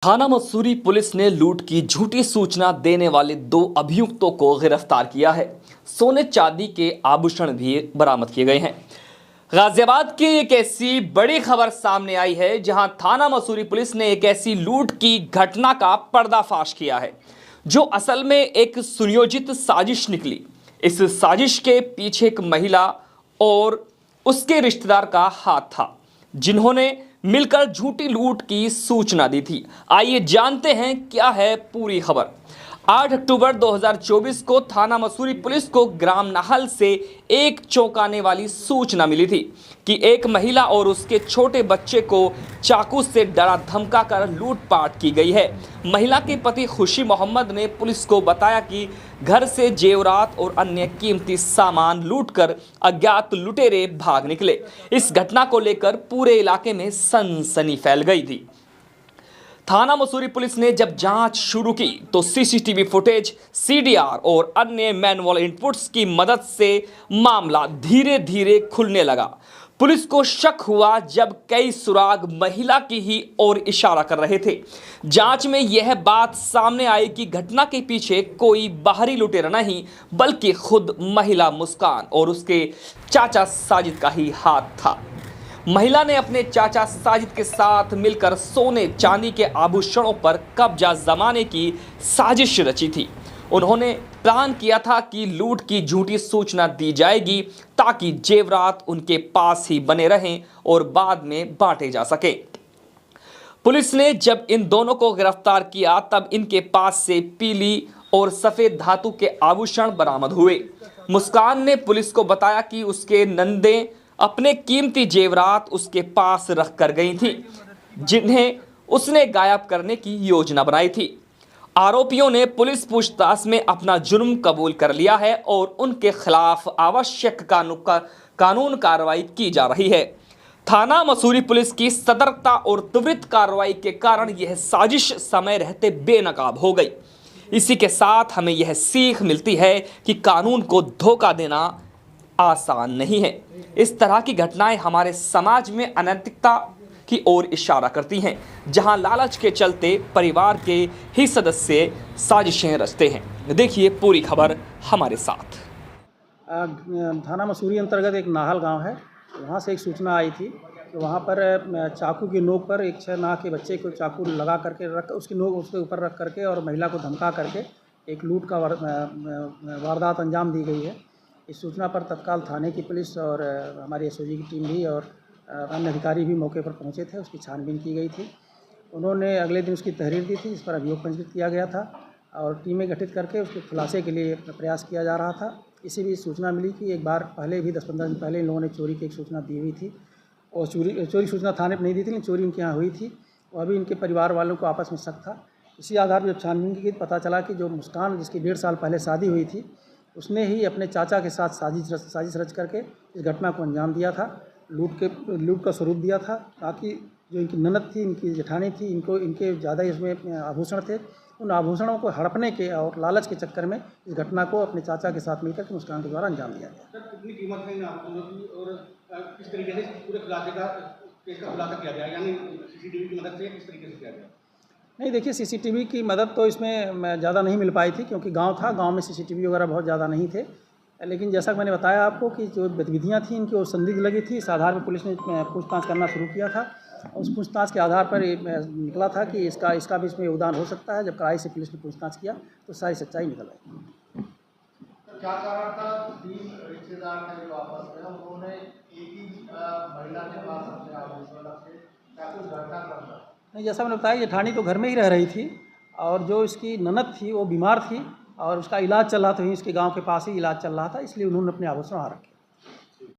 थाना मसूरी पुलिस ने लूट की झूठी सूचना देने वाले 2 अभियुक्तों को गिरफ्तार किया है। सोने चांदी के आभूषण भी बरामद किए गए हैं। गाजियाबाद की एक ऐसी बड़ी खबर सामने आई है जहां थाना मसूरी पुलिस ने एक ऐसी लूट की घटना का पर्दाफाश किया है जो असल में एक सुनियोजित साजिश निकली। इस साजिश के पीछे एक महिला और उसके रिश्तेदार का हाथ था जिन्होंने मिलकर झूठी लूट की सूचना दी थी। आइए जानते हैं क्या है पूरी खबर। 8 अक्टूबर 2024 को थाना मसूरी पुलिस को ग्राम नाहल से एक चौंकाने वाली सूचना मिली थी कि एक महिला और उसके छोटे बच्चे को चाकू से डरा धमका कर लूटपाट की गई है। महिला के पति खुशी मोहम्मद ने पुलिस को बताया कि घर से जेवरात और अन्य कीमती सामान लूटकर अज्ञात लुटेरे भाग निकले। इस घटना को लेकर पूरे इलाके में सनसनी फैल गई थी। थाना मसूरी पुलिस ने जब जांच शुरू की तो सीसीटीवी फुटेज, सीडीआर और अन्य मैनुअल इनपुट्स की मदद से मामला धीरे धीरे खुलने लगा। पुलिस को शक हुआ जब कई सुराग महिला की ही ओर इशारा कर रहे थे। जांच में यह बात सामने आई कि घटना के पीछे कोई बाहरी लुटेरा नहीं बल्कि खुद महिला मुस्कान और उसके चाचा साजिद का ही हाथ था। महिला ने अपने चाचा साजिद के साथ मिलकर सोने चांदी के आभूषणों पर कब्जा जमाने की साजिश रची थी। उन्होंने प्लान किया था कि लूट की झूठी सूचना दी जाएगी ताकि जेवरात उनके पास ही बने रहें और बाद में बांटे जा सके। पुलिस ने जब इन दोनों को गिरफ्तार किया तब इनके पास से पीली और सफेद धातु के आभूषण बरामद हुए। मुस्कान ने पुलिस को बताया कि उसके नंदे अपने कीमती जेवरात उसके पास रख कर गई थी जिन्हें उसने गायब करने की योजना बनाई थी। आरोपियों ने पुलिस पूछताछ में अपना जुर्म कबूल कर लिया है और उनके खिलाफ आवश्यक कानून कार्रवाई की जा रही है। थाना मसूरी पुलिस की सतर्कता और त्वरित कार्रवाई के कारण यह साजिश समय रहते बेनकाब हो गई। इसी के साथ हमें यह सीख मिलती है कि कानून को धोखा देना आसान नहीं है। इस तरह की घटनाएं हमारे समाज में अनैतिकता की ओर इशारा करती हैं, जहां लालच के चलते परिवार के ही सदस्य साजिशें रचते हैं। देखिए पूरी खबर हमारे साथ। थाना मसूरी अंतर्गत एक नाहल गांव है, वहां से एक सूचना आई थी कि वहां पर चाकू की नोक पर एक 6 माह के बच्चे को चाकू लगा करके रख उसकी नोक उसके ऊपर रख करके और महिला को धमका करके एक लूट का वारदात अंजाम दी गई है। इस सूचना पर तत्काल थाने की पुलिस और हमारी एसओजी की टीम भी और अन्य अधिकारी भी मौके पर पहुंचे थे। उसकी छानबीन की गई थी। उन्होंने अगले दिन उसकी तहरीर दी थी, इस पर अभियोग पंजीकृत किया गया था और टीमें गठित करके उसके खुलासे के लिए प्रयास किया जा रहा था। इसी भी सूचना मिली कि एक बार पहले भी 10-15 दिन पहले इन लोगों ने चोरी की एक सूचना दी हुई थी और चोरी सूचना थाने पर नहीं दी थी, लेकिन चोरी इनके यहाँ हुई थी और अभी इनके परिवार वालों को आपस में शक था। इसी आधार पर जब छानबीन की गई पता चला कि जो मुस्कान जिसकी 1.5 साल पहले शादी हुई थी उसने ही अपने चाचा के साथ साजिश रच करके इस घटना को अंजाम दिया था। लूट का स्वरूप दिया था ताकि जो इनकी ननद थी, इनकी जेठानी थी, इनके ज़्यादा इसमें आभूषण थे, उन आभूषणों को हड़पने के और लालच के चक्कर में इस घटना को अपने चाचा के साथ मिलकर मुस्कान के द्वारा अंजाम दिया गया। सर, कितनी कीमत है इन आभूषणों की और किस तरीके से पूरे खुलासे का केस का खुलासा किया गया, यानी सीसीटीवी की मदद से किस तरीके से किया गया? नहीं, देखिए सीसीटीवी की मदद तो इसमें ज़्यादा नहीं मिल पाई थी क्योंकि गांव था, गांव में सीसीटीवी वगैरह बहुत ज़्यादा नहीं थे। लेकिन जैसा कि मैंने बताया आपको कि जो गतिविधियां थी इनकी वो संदिग्ध लगी थी। इस आधार पर पुलिस ने पूछताछ करना शुरू किया था। उस पूछताछ के आधार पर निकला था कि इसका भी इसमें योगदान हो सकता है। जब कड़ाई से पुलिस ने पूछताछ किया तो सारी सच्चाई निकल आई। क्या कारण था? 3 रिश्तेदार थे जो आपस में, उन्होंने एक ही महिला के पास अपने आभूषण रखे, क्या कुछ घटना करता? नहीं, जैसा मैंने बताया जेठानी तो घर में ही रह रही थी और जो इसकी ननद थी वो बीमार थी और उसका इलाज चल रहा था, वहीं इसके गांव के पास ही इलाज चल रहा था, इसलिए उन्होंने अपने आभूषण वहाँ रखे।